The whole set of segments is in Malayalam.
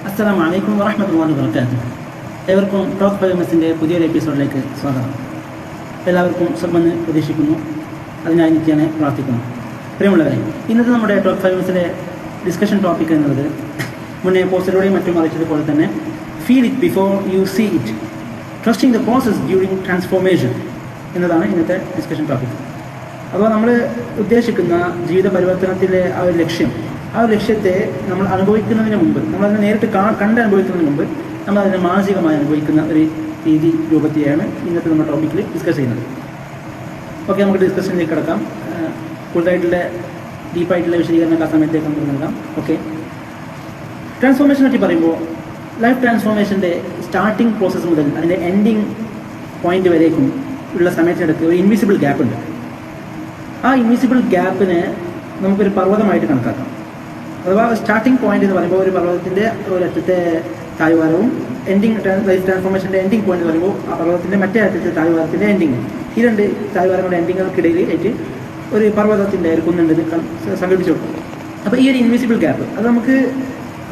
അസ്സലാമു അലൈക്കും വറഹ്മത്തുള്ളാഹി വബറകാതുഹു. ഏവർക്കും ടോപ്പ് 5 എംഎസിൻ്റെ പുതിയൊരു എപ്പിസോഡിലേക്ക് സ്വാഗതം. എല്ലാവർക്കും സുഖമെന്ന് പ്രതീക്ഷിക്കുന്നു. അതിനായി നിത്യേന പ്രാർത്ഥിക്കുന്നു. പ്രിയമുള്ളവരെ, ഇന്നത്തെ നമ്മുടെ ടോപ്പ് 5 എംഎസിലെ ഡിസ്കഷൻ ടോപ്പിക് എന്നുള്ളത് മുന്നേ പോസ്റ്റിലൂടെയും മറ്റും അറിയിച്ചതുപോലെ തന്നെ feel it before you see it, trusting the process during transformation എന്നതാണ് ഇന്നത്തെ ഡിസ്കഷൻ ടോപ്പിക്. അപ്പോൾ നമ്മൾ ഉദ്ദേശിക്കുന്ന ജീവിത പരിവർത്തനത്തിലെ ആ ഒരു ലക്ഷ്യത്തെ നമ്മൾ അനുഭവിക്കുന്നതിന് മുമ്പ്, നമ്മളതിനെ നേരിട്ട് കണ്ട് അനുഭവിക്കുന്നതിന് മുമ്പ് നമ്മൾ അതിനെ മാനസികമായി അനുഭവിക്കുന്ന ഒരു രീതി രൂപത്തെയാണ് ഇന്നത്തെ നമ്മുടെ ടോപ്പിക്കിൽ ഡിസ്കസ് ചെയ്യുന്നത്. ഓക്കെ, നമുക്ക് ഡിസ്കഷനിലേക്ക് കിടക്കാം. കൂടുതലായിട്ടുള്ള ഡീപ്പായിട്ടുള്ള വിശദീകരണമൊക്കെ ആ സമയത്തേക്ക് നമുക്ക് നൽകാം. ഓക്കെ, ട്രാൻസ്ഫോർമേഷനെ പറ്റി പറയുമ്പോൾ ലൈഫ് ട്രാൻസ്ഫോർമേഷൻ്റെ സ്റ്റാർട്ടിങ് പ്രോസസ്സ് മുതൽ അതിൻ്റെ എൻഡിങ് പോയിന്റ് വരേക്കും ഉള്ള സമയത്തിനിടയ്ക്ക് ഒരു ഇൻവിസിബിൾ ഗ്യാപ്പ് ഉണ്ട്. ആ ഇൻവിസിബിൾ ഗ്യാപ്പിനെ നമുക്കൊരു പർവ്വതമായിട്ട് കണക്കാക്കാം. അഥവാ സ്റ്റാർട്ടിംഗ് പോയിന്റ് എന്ന് പറയുമ്പോൾ ഒരു പർവ്വതത്തിൻ്റെ ഒരറ്റത്തെ താഴ്വാരവും ലൈഫ് ട്രാൻസ്ഫോർമേഷൻ്റെ എൻഡിങ് പോയിന്റ് എന്ന് പറയുമ്പോൾ ആ പർവ്വതത്തിൻ്റെ മറ്റേ അറ്റത്തെ താഴ്വാരത്തിൻ്റെ എൻഡിങ്. ഈ രണ്ട് താഴ്വാരങ്ങളുടെ എൻഡിങ്ങുകൾക്കിടയിൽ ആയിട്ട് ഒരു പർവ്വതത്തിൻ്റെ ഒരു കുന്നുണ്ട് സംഘടിപ്പിച്ചു കൊടുക്കും. അപ്പോൾ ഈ ഒരു ഇൻവിസിബിൾ ഗ്യാപ്പ് അത് നമുക്ക്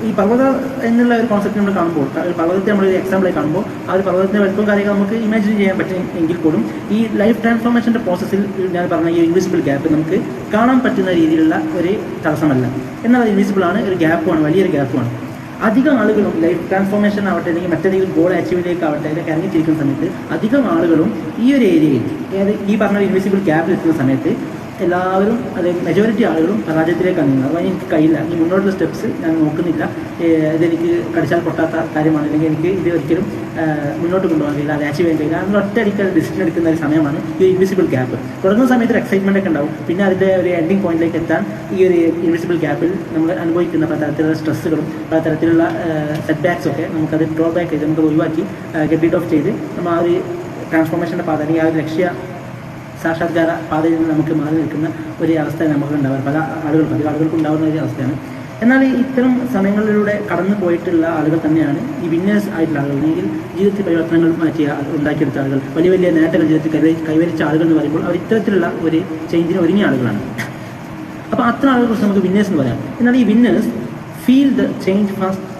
ഈ പർവ്വതം എന്നുള്ള ഒരു കോൺസെപ്റ്റ് നമ്മൾ കാണുമ്പോൾ, പർവ്വതത്തെ നമ്മൾ ഒരു എക്സാമ്പിളായി കാണുമ്പോൾ ആ ഒരു പർവ്വതത്തിൻ്റെ വലുപ്പം കാര്യങ്ങൾ നമുക്ക് ഇമാജിൻ ചെയ്യാൻ പറ്റും. എങ്കിൽ പോലും ഈ ലൈഫ് ട്രാൻസ്ഫോർമേഷൻ്റെ പ്രോസസ്സിൽ ഞാൻ പറഞ്ഞ ഈ ഇൻവിസിബിൾ ഗ്യാപ്പ് നമുക്ക് കാണാൻ പറ്റുന്ന രീതിയിലുള്ള ഒരു തടസ്സമല്ല. എന്നാൽ അത് ഇൻവിസിബിളാണ്, ഒരു ഗ്യാപ്പുമാണ്, വലിയൊരു ഗ്യാപ്പുമാണ്. അധികം ആളുകളും ലൈഫ് ട്രാൻസ്ഫോർമേഷൻ ആവട്ടെ അല്ലെങ്കിൽ മറ്റേതെങ്കിലും ഗോൾ അച്ചീവിലേക്ക് ആവട്ടെ അതിലേക്ക് ഇറങ്ങിച്ചിരിക്കുന്ന സമയത്ത് അധികം ആളുകളും ഈ ഒരു ഏരിയയിൽ, ഈ പറഞ്ഞ ഇൻവിസിബിൾ ഗ്യാപ്പിൽ എത്തുന്ന സമയത്ത് എല്ലാവരും അല്ലെങ്കിൽ മെജോറിറ്റി ആളുകളും പരാജയത്തിലേക്കാണ് നീങ്ങുന്നത്. അപ്പോൾ എനിക്ക് കഴിയില്ല, ഈ മുന്നോട്ടുള്ള സ്റ്റെപ്സ് ഞാൻ നോക്കുന്നില്ല, ഇതെനിക്ക് കടിച്ചാൽ പൊട്ടാത്ത കാര്യമാണ്, അല്ലെങ്കിൽ എനിക്ക് ഇത് ഒരിക്കലും മുന്നോട്ട് കൊണ്ടുപോകാൻ കഴിയില്ല, അത് അച്ചീവ് ചെയ്യാൻ കഴിയില്ല, അങ്ങനെ ഒറ്റയടിക്ക് ഡിസിഷൻ എടുക്കുന്ന ഒരു സമയമാണ് ഈ ഇൻവിസിബിൾ ഗ്യാപ്പ്. തുടങ്ങുന്ന സമയത്ത് ഒരു എക്സൈറ്റ്മെൻ്റ് ഒക്കെ ഉണ്ടാവും. പിന്നെ അതിൻ്റെ ഒരു എൻഡിങ് പോയിന്റിലേക്ക് എത്താൻ ഈ ഒരു ഇൻവിസിബിൾ ഗ്യാപ്പിൽ നമ്മൾ അനുഭവിക്കുന്ന പലതരത്തിലുള്ള സ്ട്രെസ്സുകളും പലതരത്തിലുള്ള സെറ്റ് ബാക്സും ഒക്കെ നമുക്കത് ഡ്രോ ബാക്ക് ചെയ്ത് നമുക്ക് ഒഴിവാക്കി ഗെറ്റ് റീഡ് ഓഫ് ചെയ്ത് നമ്മൾ ആ ഒരു ട്രാൻസ്ഫോർമേഷൻ്റെ പാത അല്ലെങ്കിൽ ആ ഒരു ലക്ഷ്യ സാക്ഷാത്കാര പാതയിൽ നിന്ന് നമുക്ക് മാറി നിൽക്കുന്ന ഒരു അവസ്ഥ നമുക്ക് ഉണ്ടാവാറ് അധികം ആളുകൾക്ക് ഉണ്ടാകുന്ന ഒരു അവസ്ഥയാണ്. എന്നാൽ ഇത്തരം സമയങ്ങളിലൂടെ കടന്നു പോയിട്ടുള്ള ആളുകൾ തന്നെയാണ് ഈ വിന്നേഴ്സ് ആയിട്ടുള്ള ആളുകൾ, അല്ലെങ്കിൽ ജീവിതത്തിൽ പരിവർത്തനങ്ങൾ ഉണ്ടാക്കിയെടുത്ത ആളുകൾ, വലിയ വലിയ നേട്ടങ്ങൾ ജീവിതത്തിൽ കൈവരിച്ച ആളുകൾ എന്ന് പറയുമ്പോൾ അവർ ഇത്തരത്തിലുള്ള ഒരു ചേഞ്ചിന് ഒരുങ്ങിയ ആളുകളാണ്. അപ്പോൾ അത്ര ആളുകളെ കുറിച്ച് നമുക്ക് വിന്നേഴ്സ് എന്ന് പറയാം. എന്നാൽ ഈ winners feel the change fast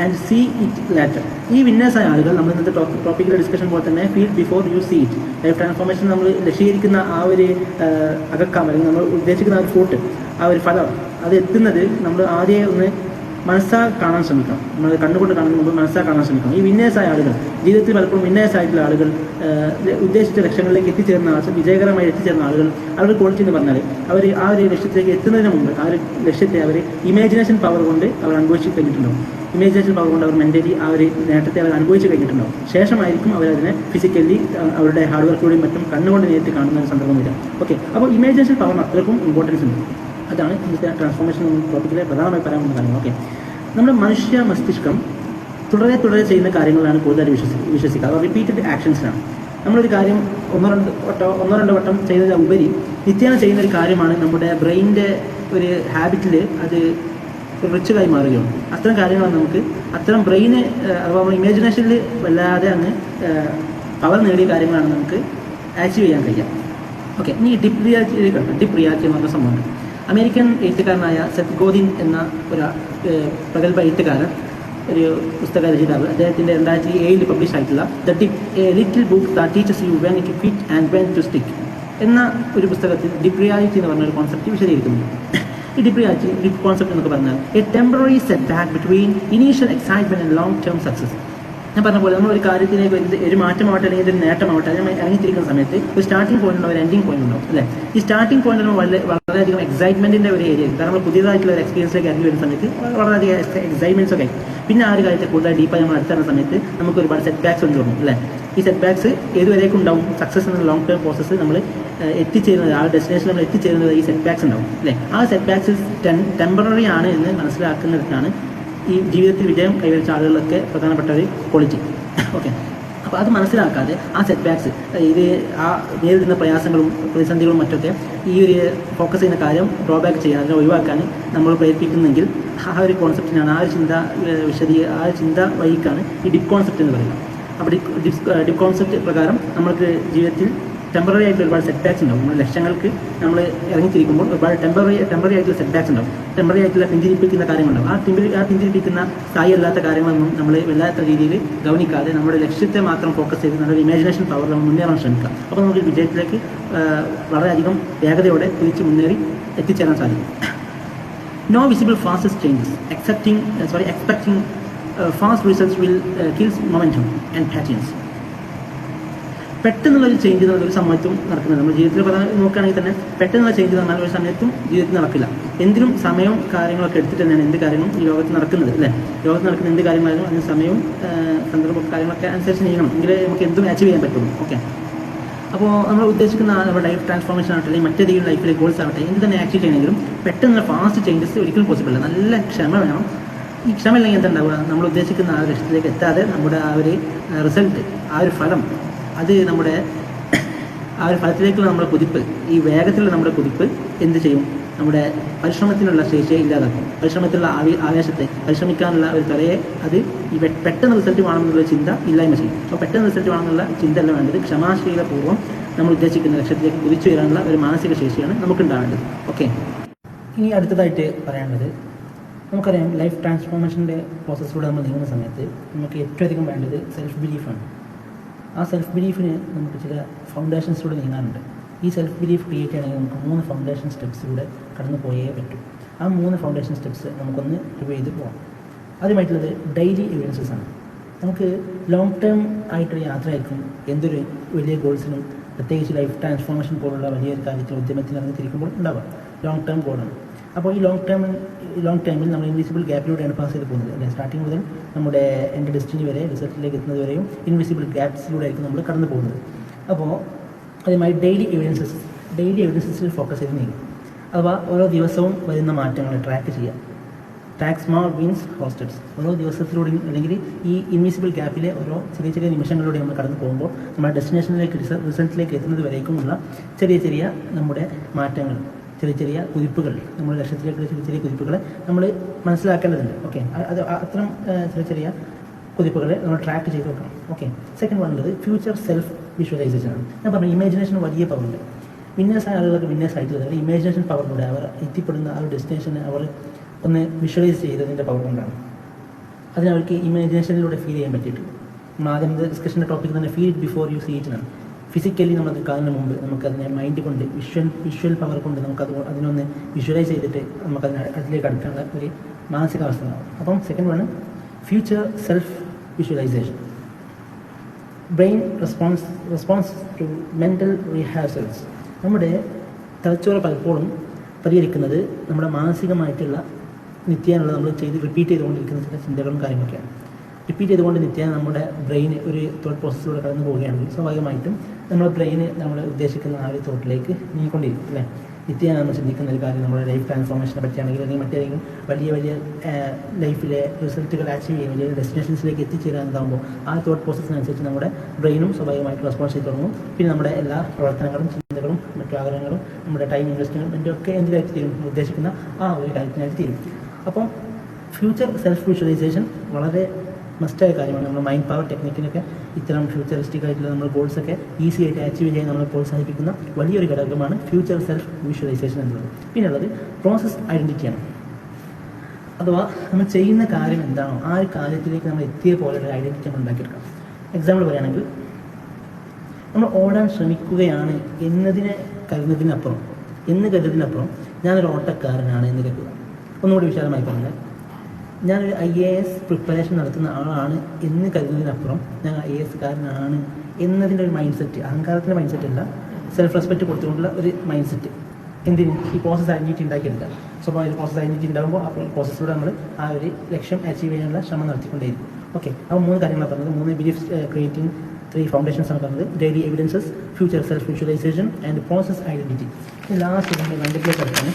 and see it later. ഈ വിന്നേഴ്സായ ആളുകൾ നമ്മൾ ഇന്നത്തെ ടോപ്പിക്കിലെ ഡിസ്കഷൻ പോലെ തന്നെ feel before you see it. Life transformation നമ്മൾ ലക്ഷ്യീകരിക്കുന്ന ആ ഒരു അകക്കാം, അല്ലെങ്കിൽ നമ്മൾ ഉദ്ദേശിക്കുന്ന ആ ഒരു ഫ്രൂട്ട്, ആ ഒരു ഫലം, അത് എത്തുന്നത് നമ്മൾ ആദ്യം ഒന്ന് മനസ്സാ കാണാൻ ശ്രമിക്കണം. നമ്മൾ കണ്ണുകൊണ്ട് കാണുന്ന മുമ്പ് മനസ്സാ കാണാൻ ശ്രമിക്കണം. ഈ വിന്നേഴ്സായ ആളുകൾ, ജീവിതത്തിൽ പലപ്പോഴും വിന്നേഴ്സായിട്ടുള്ള ആളുകൾ, ഉദ്ദേശിച്ച ലക്ഷ്യങ്ങളിലേക്ക് എത്തിച്ചേർന്ന വിജയകരമായി എത്തിച്ചേർന്ന അവരുടെ ക്വാളിറ്റി എന്ന് പറഞ്ഞാൽ അവർ ആ ഒരു ലക്ഷ്യത്തിലേക്ക് എത്തുന്നതിന് മുമ്പ് ആ ഒരു ലക്ഷ്യത്തെ അവർ ഇമാജിനേഷൻ പവർ കൊണ്ട് അവർ അനുഭവിച്ച് കഴിഞ്ഞിട്ടുണ്ടാവും. ഇമാജിനേഷൻ പവർ കൊണ്ട് അവർ മെൻ്റലി ആ ഒരു നേട്ടത്തെ അവർ അനുഭവിച്ച് കഴിഞ്ഞിട്ടുണ്ടാവും. ശേഷമായിരിക്കും അവരതിനെ ഫിസിക്കലി അവരുടെ ഹാർഡ് വർക്കിലൂടെയും മറ്റും കണ്ണുകൊണ്ട് നേരിട്ട് കാണുന്ന ഒരു സന്ദർഭം വരിക. ഓക്കെ, അപ്പോൾ ഇമാജിനേഷൻ പവറിന് അത്രക്കും ഇമ്പോർട്ടൻസ് ഉണ്ട്. അതാണ് ഇന്നത്തെ ട്രാൻസ്ഫോർമേഷൻ ടോപ്പിക്കിലെ പ്രധാനമായി പറയാവുന്ന കാര്യങ്ങൾ. ഓക്കെ, നമ്മുടെ മനുഷ്യ മസ്തിഷ്കം തുടരെ ചെയ്യുന്ന കാര്യങ്ങളാണ് കൂടുതലായി വിശ്വസിക്കുക. അത് റിപ്പീറ്റഡ് ആക്ഷൻസിനാണ്. നമ്മളൊരു കാര്യം ഒന്നോ രണ്ടോ വട്ടം ചെയ്യുന്നതിന് ഉപരി നിത്യേന ചെയ്യുന്നൊരു കാര്യമാണ് നമ്മുടെ ബ്രെയിനിൻ്റെ ഒരു ഹാബിറ്റിൽ അത് റിച്ചായി മാറുകയാണ്. അത്തരം കാര്യങ്ങളാണ് നമുക്ക്, അത്തരം ബ്രെയിന് അഥവാ ഇമാജിനേഷനിൽ വല്ലാതെ അങ്ങ് പവർ നേടിയ കാര്യങ്ങളാണ് നമുക്ക് അച്ചീവ് ചെയ്യാൻ കഴിയുക. ഓക്കെ, ഇനി ഡിപ്പ് റിയാലിറ്റി എന്ന് പറഞ്ഞ സംഭവമുണ്ട്. അമേരിക്കൻ എഴുത്തുകാരനായ സെത്ത് ഗോദിൻ എന്ന ഒരു പ്രഗത്ഭ എഴുത്തുകാരൻ, ഒരു പുസ്തക രചയിതാവ്, അദ്ദേഹത്തിൻ്റെ 2007 പബ്ലിഷ് ആയിട്ടുള്ള the dip, a little book that teaches you when to fit and when to stick എന്ന ഒരു പുസ്തകത്തിൽ ഡിപ്പ് റിയാലിറ്റി എന്ന് പറഞ്ഞ ഒരു കോൺസെപ്റ്റ് വിശദീകരിക്കുന്നു. ഈ ഡിപ്പ് കോൺസെപ്റ്റ് എന്നൊക്കെ പറഞ്ഞാൽ A temporary set back between initial excitement and long term success. ഞാൻ പറഞ്ഞ പോലെ നമ്മളൊരു കാര്യത്തിലേക്ക് ഒരു മാറ്റമാവട്ടെ അല്ലെങ്കിൽ ഒരു നേട്ടമാവട്ടെ അതിന് ഇറങ്ങിത്തിരിക്കുന്ന സമയത്ത് ഒരു സ്റ്റാർട്ടിംഗ് പോയിന്റ് ഉണ്ടാവും, ഒരു എൻഡിങ് പോയിന്റ് ഉണ്ടാവും അല്ലേ. ഈ സ്റ്റാർട്ടിംഗ് പോയിന്റ് വളരെയധികം എക്സൈറ്റ്മെൻറ്റിൻ്റെ ഒരു ഏരിയ, കാരണം പുതിയതായിട്ടുള്ള ഒരു എക്സ്പീരിയൻസിലേക്ക് ഇറങ്ങി വരുന്ന സമയത്ത് വളരെയധികം എക്സൈറ്റ്മെൻറ്റ്സ് ഒക്കെ. പിന്നെ ആ ഒരു കാര്യത്തെ കൂടുതൽ ഡീപ്പായി നമ്മൾ അടുത്തറിഞ്ഞ സമയത്ത് നമുക്ക് ഒരുപാട് സെറ്റ് ബാക്സ് ഉണ്ട് തുടങ്ങും അല്ലേ. ഈ സെറ്റ് ബാക്സ് ഏതുവരേക്കും ഉണ്ടാവും? സക്സസ് എന്ന ലോങ് ടേം പ്രോസസ്സ് നമ്മൾ എത്തിച്ചേരുന്നത്, ആ ഡെസ്റ്റിനേഷൻ നമ്മൾ എത്തിച്ചേരുന്നത് ഈ സെറ്റ് ബാക്സ് ഉണ്ടാവും അല്ലേ. ആ സെറ്റ് ബാക്സ് ടെമ്പററി ആണ് എന്ന് മനസ്സിലാക്കുന്നതിനാണ് ഈ ജീവിതത്തിൽ വിജയം കൈവരിച്ച ആളുകളൊക്കെ പ്രധാനപ്പെട്ട ഒരു ക്വാളിറ്റി. ഓക്കെ, അപ്പോൾ അത് മനസ്സിലാക്കാതെ ആ സെറ്റ് ബാക്സ്, ഇത് ആ നേരിടുന്ന പ്രയാസങ്ങളും പ്രതിസന്ധികളും മറ്റൊക്കെ ഈ ഒരു ഫോക്കസ് ചെയ്യുന്ന കാര്യം ഡ്രോബാക്ക് ചെയ്യാൻ, അതിനെ ഒഴിവാക്കാൻ നമ്മൾ പ്രേരിപ്പിക്കുന്നെങ്കിൽ ആ ഒരു കോൺസെപ്റ്റിനാണ്, ആ ഒരു ചിന്ത വഴിക്കാണ് ഈ ഡിപ്പ് കോൺസെപ്റ്റ് എന്ന് പറയുന്നത്. അപ്പോൾ ഡിപ്പ് കോൺസെപ്റ്റ് പ്രകാരം നമ്മൾക്ക് ജീവിതത്തിൽ ടെമ്പററി ആയിട്ട് ഒരുപാട് സെറ്റ് ബാക്സ് ഉണ്ടാവും. നമ്മുടെ ലക്ഷ്യങ്ങൾക്ക് നമ്മൾ ഇറങ്ങിത്തിരിക്കുമ്പോൾ ഒരുപാട് ടെമ്പററി ആയിട്ടുള്ള സെറ്റ് ബാക്സ് ഉണ്ടാവും. ടെമ്പററി ആയിട്ടുള്ള പിന്തിരിപ്പിക്കുന്ന കാര്യങ്ങളുണ്ടാവും. ആ പിന്തിരിപ്പിക്കുന്ന സ്ഥായി അല്ലാത്ത കാര്യങ്ങളൊന്നും നമ്മൾ വല്ലാത്ത രീതിയിൽ ഗൗനിക്കാതെ നമ്മുടെ ലക്ഷ്യത്തെ മാത്രം ഫോക്കസ് ചെയ്ത് നല്ലൊരു ഇമാജിനേഷൻ പവർ നമ്മൾ മുന്നേറാൻ ശ്രമിക്കുക. അപ്പോൾ നമുക്ക് വിജയത്തിലേക്ക് വളരെയധികം വേഗതയോടെ തിരിച്ച് മുന്നേറി എത്തിച്ചേരാൻ സാധിക്കും. No visible fastest changes. Expecting fast results will kills momentum and patterns. പെട്ടെന്നുള്ളൊരു ചേഞ്ച് എന്നുള്ള ഒരു സമയത്തും നടക്കുന്നത് നമ്മുടെ ജീവിതത്തിൽ നോക്കുകയാണെങ്കിൽ തന്നെ പെട്ടെന്നുള്ള ചേഞ്ച് എന്ന് പറഞ്ഞാൽ ഒരു സമയത്തും ജീവിതത്തിൽ നടക്കില്ല. എന്തിനും സമയവും കാര്യങ്ങളൊക്കെ എടുത്തിട്ട് തന്നെയാണ് എന്ത് കാര്യങ്ങളും ഈ ലോകത്ത് നടക്കുന്നത് അല്ലേ. ലോകത്ത് നടക്കുന്ന എന്ത് കാര്യങ്ങളായാലും അതിന് സമയവും സന്ദർഭവും കാര്യങ്ങളൊക്കെ അനുസരിച്ച് ചെയ്യണം എങ്കിലേ നമുക്ക് എന്തും അച്ചീവ് ചെയ്യാൻ പറ്റുള്ളൂ. ഓക്കെ, അപ്പോൾ നമ്മൾ ഉദ്ദേശിക്കുന്ന നമ്മുടെ ലൈഫ് ട്രാൻസ്ഫോർമേഷൻ ആവട്ടെ അല്ലെങ്കിൽ മറ്റേതെങ്കിലും ലൈഫിലെ ഗോൾസ് ആവട്ടെ എന്ത് തന്നെ ആക്റ്റീവ് ചെയ്യണമെങ്കിലും പെട്ടെന്ന് ഫാസ്റ്റ് ചേഞ്ചസ് ഒരിക്കലും പോസിബിൾ അല്ല. നല്ല ക്ഷമ വേണം. ഈ ക്ഷമ ഇല്ലെങ്കിൽ എന്താണ്ടാവുക, നമ്മൾ ഉദ്ദേശിക്കുന്ന ആ ഒരു ലക്ഷ്യത്തിലേക്ക് എത്താതെ നമ്മുടെ ആ ഒരു റിസൾട്ട്, ആ ഒരു ഫലം, അത് നമ്മുടെ ആ ഒരു ഫലത്തിലേക്കുള്ള നമ്മുടെ കുതിപ്പ്, ഈ വേഗത്തിലുള്ള നമ്മുടെ കുതിപ്പ് എന്ത് ചെയ്യും, നമ്മുടെ പരിശ്രമത്തിനുള്ള ശേഷിയെ ഇല്ലാതാക്കും. പരിശ്രമത്തിലുള്ള ആവേശത്തെ, പരിശ്രമിക്കാനുള്ള ഒരു ത്വരയെ അത് ഈ പെട്ടെന്ന് റിസൾട്ട് വേണമെന്നുള്ള ചിന്ത ഇല്ലായ്മ ചെയ്യും. അപ്പോൾ പെട്ടെന്ന് റിസൾട്ട് വേണമെന്നുള്ള ചിന്തയല്ല വേണ്ടത്. ക്ഷമാശീലപൂർവ്വം നമ്മൾ ഉദ്ദേശിക്കുന്ന ലക്ഷ്യത്തിലേക്ക് കുതിച്ചു വരാനുള്ള ഒരു മാനസിക ശേഷിയാണ് നമുക്കുണ്ടാവേണ്ടത്. ഓക്കെ, ഇനി അടുത്തതായിട്ട് പറയാനുള്ളത്, നമുക്കറിയാം ലൈഫ് ട്രാൻസ്ഫോർമേഷൻ്റെ പ്രോസസ്സിലൂടെ നമ്മൾ നീങ്ങുന്ന സമയത്ത് നമുക്ക് ഏറ്റവും അധികം വേണ്ടത് സെൽഫ് ബിലീഫാണ്. ആ സെൽഫ് ബിലീഫിന് നമുക്ക് ചില ഫൗണ്ടേഷൻസിലൂടെ നീങ്ങാറുണ്ട്. ഈ സെൽഫ് ബിലീഫ് ക്രിയേറ്റ് ചെയ്യണമെങ്കിൽ നമുക്ക് 3 ഫൗണ്ടേഷൻ സ്റ്റെപ്സിലൂടെ കടന്നു പോയേ പറ്റും. ആ 3 ഫൗണ്ടേഷൻ സ്റ്റെപ്സ് നമുക്കൊന്ന് റിവ്യൂ ചെയ്ത് പോകാം. ആദ്യമായിട്ടുള്ളത് ഡെയിലി എവിഡൻസസ് ആണ്. നമുക്ക് ലോങ് ടേം ആയിട്ടൊരു യാത്രയായിരിക്കും എന്തൊരു വലിയ ഗോൾസിനും പ്രത്യേകിച്ച് ലൈഫ് ട്രാൻസ്ഫോർമേഷൻ പോലുള്ള വലിയൊരു കാര്യത്തിൽ ഉദ്യമത്തിൽ ഇറങ്ങിത്തിരിക്കുമ്പോൾ ഉണ്ടാവുക. ലോങ് ടേം ഗോളാണ്. അപ്പോൾ ഈ ലോങ് ടൈമിൽ നമ്മൾ ഇൻവിസിബിൾ ഗ്യാപ്പിലൂടെയാണ് പാസ് ചെയ്ത് പോകുന്നത് അല്ലേ. സ്റ്റാർട്ടിങ് മുതൽ നമ്മുടെ എൻ്റെ ഡെസ്റ്റിനി വരെ, റിസൾട്ടിലേക്ക് എത്തുന്നത് വരെയും ഇൻവിസിബിൾ ഗ്യാപ്സിലൂടെ ആയിരിക്കും നമ്മൾ കടന്നു പോകുന്നത്. അപ്പോൾ അതുമായി ഡെയിലി എവിഡൻസസിൽ ഫോക്കസ് ചെയ്ത് നീങ്ങും. അഥവാ ഓരോ ദിവസവും വരുന്ന മാറ്റങ്ങൾ ട്രാക്ക് ചെയ്യുക. Track small wins hosted. ഓരോ ദിവസത്തിലൂടെയും അല്ലെങ്കിൽ ഈ ഇൻവിസിബിൾ ഗ്യാപ്പിലെ ഓരോ ചെറിയ ചെറിയ നിമിഷങ്ങളിലൂടെ നമ്മൾ കടന്നു പോകുമ്പോൾ നമ്മുടെ ഡെസ്റ്റിനേഷനിലേക്ക് റിസൾട്ടിലേക്ക് എത്തുന്നത് വരേക്കുമുള്ള ചെറിയ നമ്മുടെ മാറ്റങ്ങൾ, ചെറിയ കുതിപ്പുകൾ, നമ്മുടെ ലക്ഷ്യത്തിലേക്കുള്ള ചെറിയ കുതിപ്പുകളെ നമ്മൾ മനസ്സിലാക്കേണ്ടതുണ്ട്. ഓക്കെ, അത് അത്തരം ചെറിയ കുതിപ്പുകളെ നമ്മൾ ട്രാക്ക് ചെയ്ത് വെക്കണം. ഓക്കെ, സെക്കൻഡ് വൺ ഉള്ളത് ഫ്യൂച്ചർ സെൽഫ് വിഷ്വലൈസേഷൻ ആണ്. ഞാൻ പറഞ്ഞു ഇമാജിനേഷന് വലിയ പവറുണ്ട്. വിന്നേഴ്സായ ആളുകൾക്ക് വിന്നേഴ്സ് ആയിട്ടുള്ളത് ഇമാജിനേഷൻ പവറിലൂടെ അവർ എത്തിപ്പെടുന്ന ആ ഒരു ഡെസ്റ്റിനേഷനെ അവർ ഒന്ന് വിഷ്വലൈസ് ചെയ്തതിൻ്റെ പവർ കൊണ്ടാണ്. അതിനവർക്ക് ഇമാജിനേഷനിലൂടെ ഫീൽ ചെയ്യാൻ പറ്റിയിട്ടുണ്ട്. നമ്മൾ ആദ്യം ഡിസ്കഷൻ്റെ ടോപ്പിക് തന്നെ feel it before you see it എന്നാണ്. ഫിസിക്കലി നമ്മളത് കാണുന്നതിന് മുമ്പ് നമുക്കതിനെ മൈൻഡ് കൊണ്ട് വിഷ്വൽ പവർ കൊണ്ട് അതിനൊന്ന് വിഷ്വലൈസ് ചെയ്തിട്ട് അതിലേക്ക് അടുക്കാനുള്ള ഒരു മാനസികാവസ്ഥ ഉണ്ടാവും. അപ്പം second one future self visualisation. Brain response to mental rehearsals. നമ്മുടെ തലച്ചോറ് പലപ്പോഴും പരിഹരിക്കുന്നത് നമ്മുടെ മാനസികമായിട്ടുള്ള നിത്യേനുള്ള നമ്മൾ റിപ്പീറ്റ് ചെയ്തുകൊണ്ടിരിക്കുന്ന ചില ചിന്തകളും കാര്യങ്ങളൊക്കെയാണ്. റിപ്പീറ്റ് ചെയ്തുകൊണ്ട് നിത്യേന നമ്മുടെ ബ്രെയിൻ ഒരു തോട്ട് പ്രോസസ്സിലൂടെ കടന്നു പോവുകയാണെങ്കിൽ സ്വാഭാവികമായിട്ടും നമ്മുടെ ബ്രെയിന് നമ്മൾ ഉദ്ദേശിക്കുന്ന ആ ഒരു തോട്ടിലേക്ക് നീങ്ങിക്കൊണ്ടിരിക്കും അല്ലേ. നിത്യേന നമ്മൾ ചിന്തിക്കുന്ന ഒരു കാര്യം നമ്മുടെ ലൈഫ് ട്രാൻസ്ഫോർമേഷനെ പറ്റിയാണെങ്കിൽ അല്ലെങ്കിൽ മറ്റേതെങ്കിലും വലിയ ലൈഫിലെ റിസൾട്ടുകൾ അച്ചീവ് ചെയ്യുക, വലിയ ഡെസ്റ്റിനേഷൻസിലേക്ക് എത്തിച്ചേരാനാകുമ്പോൾ ആ തോട്ട് പ്രോസസ്സിനനുസരിച്ച് നമ്മുടെ ബ്രെയിനും സ്വാഭാവികമായിട്ട് റെസ്പോൺസ് ചെയ്ത് തുടങ്ങും. പിന്നെ നമ്മുടെ എല്ലാ പ്രവർത്തനങ്ങളും, ചിന്തകളും, മറ്റു ആഗ്രഹങ്ങളും, നമ്മുടെ ടൈം ഇൻവെസ്റ്റ്മെൻറ്റും ഒക്കെ എന്തിനായിട്ട് തീരും, ഉദ്ദേശിക്കുന്ന ആ ഒരു കാര്യത്തിനായിട്ട് തീരും. അപ്പം ഫ്യൂച്ചർ സെൽഫ് വിഷ്വലൈസേഷൻ വളരെ മസ്റ്റായ കാര്യമാണ്. നമ്മുടെ മൈൻഡ് പവർ ടെക്നിക്കിനൊക്കെ ഇത്തരം ഫ്യൂച്ചറിസ്റ്റിക് ആയിട്ടുള്ള നമ്മുടെ ഗോൾസൊക്കെ ഈസി ആയിട്ട് അച്ചീവ് ചെയ്യാൻ നമ്മളെ പ്രോത്സാഹിപ്പിക്കുന്ന വലിയൊരു ഘടകമാണ് ഫ്യൂച്ചർ സെൽഫ് വിഷ്വലൈസേഷൻ എന്നുള്ളത്. പിന്നെയുള്ളത് പ്രോസസ് ഐഡൻറ്റിറ്റിയാണ്. അഥവാ നമ്മൾ ചെയ്യുന്ന കാര്യം എന്താണോ ആ ഒരു കാര്യത്തിലേക്ക് നമ്മൾ എത്തിയ പോലെയുള്ള ഐഡൻറ്റിറ്റി നമ്മൾ ഉണ്ടാക്കിയെടുക്കണം. എക്സാമ്പിൾ പറയുകയാണെങ്കിൽ നമ്മൾ ഓടാൻ ശ്രമിക്കുകയാണ് കരുതുന്നതിനപ്പുറം ഞാനൊരു ഓട്ടക്കാരനാണ് എന്ന് കരുതുക. ഒന്നുകൂടി വിശാലമായി പറഞ്ഞാൽ ഞാനൊരു IAS പ്രിപ്പറേഷൻ നടത്തുന്ന ആളാണ് എന്ന് കരുതുന്നതിനപ്പുറം ഞാൻ IAS കാരനാണ് എന്നതിൻ്റെ ഒരു മൈൻഡ് സെറ്റ്, അഹങ്കാരത്തിൻ്റെ മൈൻഡ് സെറ്റ് അല്ല, സെൽഫ് റെസ്പെക്റ്റ് കൊടുത്തുകൊണ്ടുള്ള ഒരു മൈൻഡ് സെറ്റ്. എന്തിന്? ഈ പ്രോസസ് ഐഡൻറ്റിറ്റി ഉണ്ടാക്കിയെടുക്കുക. സ്വാഭാവിക പ്രോസസ് ഐഡൻറ്റിറ്റി ഉണ്ടാകുമ്പോൾ ആ പ്രോസസ്സിലൂടെ നമ്മൾ ആ ഒരു ലക്ഷ്യം അച്ചീവ് ചെയ്യാനുള്ള ശ്രമം നടത്തിക്കൊണ്ടേയിരിക്കും. ഓക്കെ, അപ്പോൾ 3 കാര്യങ്ങളാണ് പറഞ്ഞത്. 3 ബിലീഫ്സ് ക്രിയേറ്റിംഗ് 3 ഫൗണ്ടേഷൻസ് ആണ് പറഞ്ഞത്. Daily evidences, future self visualisation and process identity. Last നമ്മൾ മൈൻഡിലേക്ക് അടുത്താണ്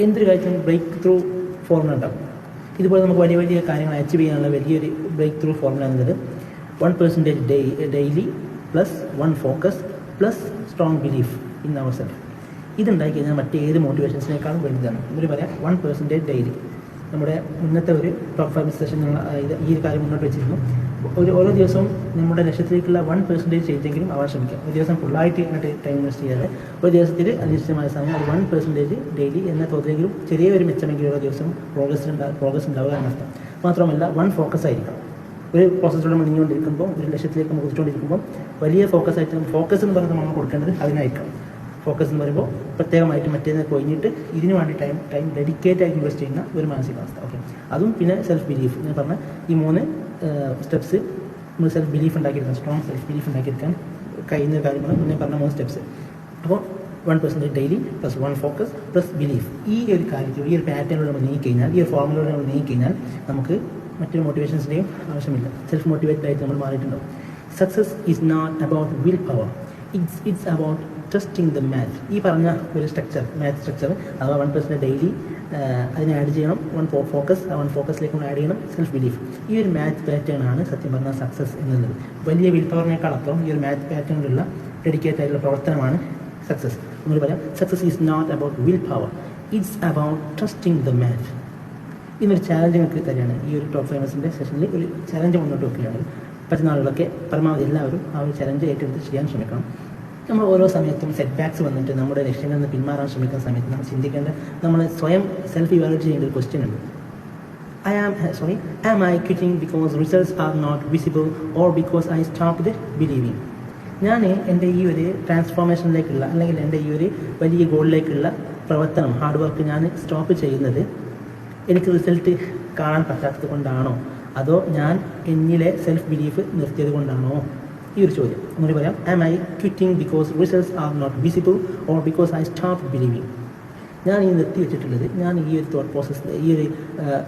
എന്തൊരു കാര്യത്തിനും ബ്രേക്ക് ത്രൂ ഫോർമുല ഉണ്ടാകും. ഇതുപോലെ നമുക്ക് വലിയ കാര്യങ്ങൾ അച്ചീവ് ചെയ്യാനുള്ള വലിയൊരു ബ്രേക്ക് ത്രൂ ഫോർമുല എന്നത് 1% daily plus 1 focus plus strong belief in our self. ഇതുണ്ടായി കഴിഞ്ഞാൽ മറ്റേത് മോട്ടിവേഷൻസിനേക്കാളും വലുതാണ്. ഇവർ പറയാം 1% ഡെയിലി. നമ്മുടെ മുന്നത്തെ ഒരു ടോപ്പ് 5 സെഷൻ ഈ ഒരു കാര്യം മുന്നോട്ട് വെച്ചിരുന്നു. ഓരോ ദിവസവും നമ്മുടെ ലക്ഷ്യത്തിലേക്കുള്ള 1% ചേഞ്ചെങ്കിലും ആവാൻ ശ്രമിക്കാം. ഒരു ദിവസം ഫുള്ളായിട്ട് ഇങ്ങോട്ട് ടൈം ഇൻവെസ്റ്റ് ചെയ്യാതെ ഒരു ദിവസത്തിൽ അനിശ്ചിതമായ സമയം അത് 1% ഡെയിലി എന്ന തോതിലെങ്കിലും ചെറിയൊരു മെച്ചമെങ്കിലും ഓരോ ദിവസം പ്രോഗ്രസ് ഉണ്ടാവുക എന്നർത്ഥം. മാത്രമല്ല ഫോക്കസ് ആയിരിക്കണം. ഒരു പ്രോസസ്സിലൂടെ നമ്മൾ നീങ്ങിക്കൊണ്ടിരിക്കുമ്പോൾ ഒരു ലക്ഷ്യത്തിലേക്ക് നമ്മൾ കുതിച്ചുകൊണ്ടിരിക്കുമ്പോൾ വലിയ ഫോക്കസ് എന്ന് പറയുന്നത് നമ്മൾ കൊടുക്കേണ്ടത് അതിനായിരിക്കണം. ഫോക്കസ് എന്ന് പറയുമ്പോൾ പ്രത്യേകമായിട്ട് മറ്റേതിനെ കൊഴിഞ്ഞിട്ട് ഇതിന് വേണ്ടി ടൈം ഡെഡിക്കേറ്റ് ആയിട്ട് ഇൻവെസ്റ്റ് ചെയ്യുന്ന ഒരു മാനസികാവസ്ഥ. ഓക്കെ, അതും പിന്നെ സെൽഫ് ബിലീഫ്. ഞാൻ പറഞ്ഞ ഈ 3 സ്റ്റെപ്സ് നമ്മൾ സെൽഫ് ബിലീഫ് ഉണ്ടാക്കിയെടുക്കാൻ, സ്ട്രോങ് സെൽഫ് ബിലീഫ് ഉണ്ടാക്കിയെടുക്കാൻ കഴിയുന്ന കാര്യമാണ് ഞാൻ പറഞ്ഞ 3 സ്റ്റെപ്സ്. അപ്പോൾ 1% daily plus 1 focus plus belief. ഈ ഒരു കാര്യത്തിൽ ഈ ഒരു പാറ്റേണിലൂടെ നമ്മൾ നീങ്ങിക്കഴിഞ്ഞാൽ, ഈ ഒരു ഫോർമുലയിലൂടെ നമ്മൾ നീങ്ങിക്കഴിഞ്ഞാൽ നമുക്ക് മറ്റൊരു മോട്ടിവേഷൻസിൻ്റെയും ആവശ്യമില്ല. സെൽഫ് മോട്ടിവേറ്റഡ് ആയിട്ട് നമ്മൾ മാറിയിട്ടുണ്ടാവും. Success is not about will power, it's about trusting the math. ഈ പറഞ്ഞ ഒരു മാത്ത് സ്ട്രക്ചർ അഥവാ 1% ഡെയിലി അതിനെ ആഡ് ചെയ്യണം, 1 ഫോക്കസ്, ആ 1 ഫോക്കസിലേക്ക് നമ്മൾ ആഡ് ചെയ്യണം സെൽഫ് ബിലീഫ്. ഈ ഒരു മാത്ത് പാറ്റേൺ ആണ് സത്യം പറഞ്ഞാൽ സക്സസ് എന്നുള്ളത്. വലിയ വിൽ പവറിനേക്കാളപ്പുറം ഈ ഒരു മാത്ത് പാറ്റേണിലുള്ള ഡെഡിക്കേറ്റ് ആയിട്ടുള്ള പ്രവർത്തനമാണ് സക്സസ്. നമ്മൾ പറയാം, success is not about will power, it's about trusting the math. ഇന്നൊരു ചാലഞ്ച് നമുക്ക് തരികയാണ്. ഈ ഒരു ടോപ്പ് ഫേമസിൻ്റെ സെഷനിൽ ഒരു ചാലഞ്ച് മുന്നോട്ട് വെക്കുകയാണ്. പറ്റുന്ന ആളുകളൊക്കെ പരമാവധി എല്ലാവരും ആ ഒരു ചാലഞ്ച് ഏറ്റെടുത്ത് ചെയ്യാൻ ശ്രമിക്കണം. നമ്മൾ ഓരോ സമയത്തും സെറ്റ് ബാക്സ് വന്നിട്ട് നമ്മുടെ ലക്ഷ്യങ്ങളിൽ നിന്ന് പിന്മാറാൻ ശ്രമിക്കുന്ന സമയത്ത് നമ്മൾ ചിന്തിക്കേണ്ട, നമ്മൾ സ്വയം സെൽഫ് ഇവാലുവേറ്റ് ചെയ്യേണ്ട ഒരു ക്വസ്റ്റ്യൻ ഉണ്ട്. am I quitting because results are not visible or because I stopped believing? ഞാൻ എൻ്റെ ഈ ഒരു ട്രാൻസ്ഫോർമേഷനിലേക്കുള്ള അല്ലെങ്കിൽ എൻ്റെ ഈ ഒരു വലിയ ഗോളിലേക്കുള്ള പ്രവർത്തനം, ഹാർഡ് വർക്ക് ഞാൻ സ്റ്റോപ്പ് ചെയ്യുന്നത് എനിക്ക് റിസൾട്ട് കാണാൻ പറ്റാത്തത് കൊണ്ടാണോ, അതോ ഞാൻ എന്നിലെ സെൽഫ് ബിലീഫ് നിർത്തിയത് കൊണ്ടാണോ? ഈ ഒരു ചോദ്യം അങ്ങനെ പറയാം. am I quitting because results are not visible or because I stopped believing? ഞാൻ ഈ നിർത്തി വെച്ചിട്ടുള്ളത്, ഞാൻ ഈ ഒരു തോട്ട് പ്രോസസ്സ്, ഈ ഒരു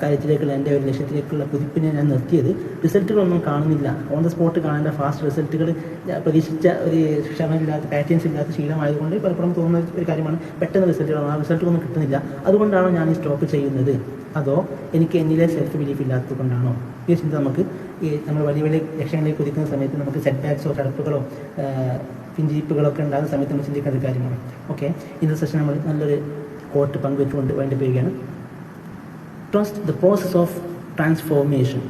കാര്യത്തിലേക്കുള്ള എൻ്റെ ഒരു ലക്ഷ്യത്തിലേക്കുള്ള കുതിപ്പിനെ ഞാൻ നിർത്തിയത് റിസൾട്ടുകളൊന്നും കാണുന്നില്ല, ഓൺ ദ സ്പോട്ട് കാണേണ്ട ഫാസ്റ്റ് റിസൾട്ടുകൾ പ്രതീക്ഷിച്ച ഒരു ക്ഷമയില്ലാത്ത പാറ്റേൺസ് ഇല്ലാത്ത ശീലമായതുകൊണ്ട് പലപ്പോഴും തോന്നുന്ന ഒരു കാര്യമാണ്. പെട്ടെന്ന് റിസൾട്ടുകളാണ്, ആ റിസൾട്ടുകളൊന്നും കിട്ടുന്നില്ല, അതുകൊണ്ടാണോ ഞാൻ ഈ സ്റ്റോപ്പ് ചെയ്യുന്നത്, അതോ എനിക്ക് എന്നിലെ സെൽഫ് ബിലീഫ് ഇല്ലാത്തത് കൊണ്ടാണോ? ഈ ചിന്ത നമുക്ക് നമ്മൾ വലിയ വലിയ ലക്ഷ്യങ്ങളിലേക്ക് കുതിക്കുന്ന സമയത്ത് നമുക്ക് സെറ്റ് ബാക്സോ ചടപ്പുകളോ പിഞ്ചിരിപ്പുകളൊക്കെ ഉണ്ടാകുന്ന സമയത്ത് നമ്മൾ ചിന്തിക്കേണ്ട ഒരു കാര്യമാണ്. ഓക്കെ, ഇന്നത്തെ സെഷൻ നമ്മൾ നല്ലൊരു കോട്ട് പങ്കുവെച്ചുകൊണ്ട് വേണ്ടി പോവുകയാണ്. Trust the process of transformation,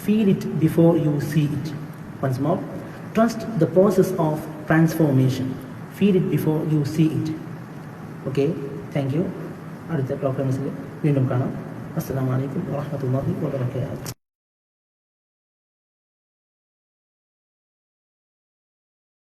feel it before you see it. Once more, trust the process of transformation, feel it before you see it. Okay, thank you. അടുത്ത പ്രോഗ്രാംസിൽ വീണ്ടും കാണാം. അസ്സലാമു അലൈക്കും വറഹ്മത്തുള്ളാഹി വബറകാതുഹു.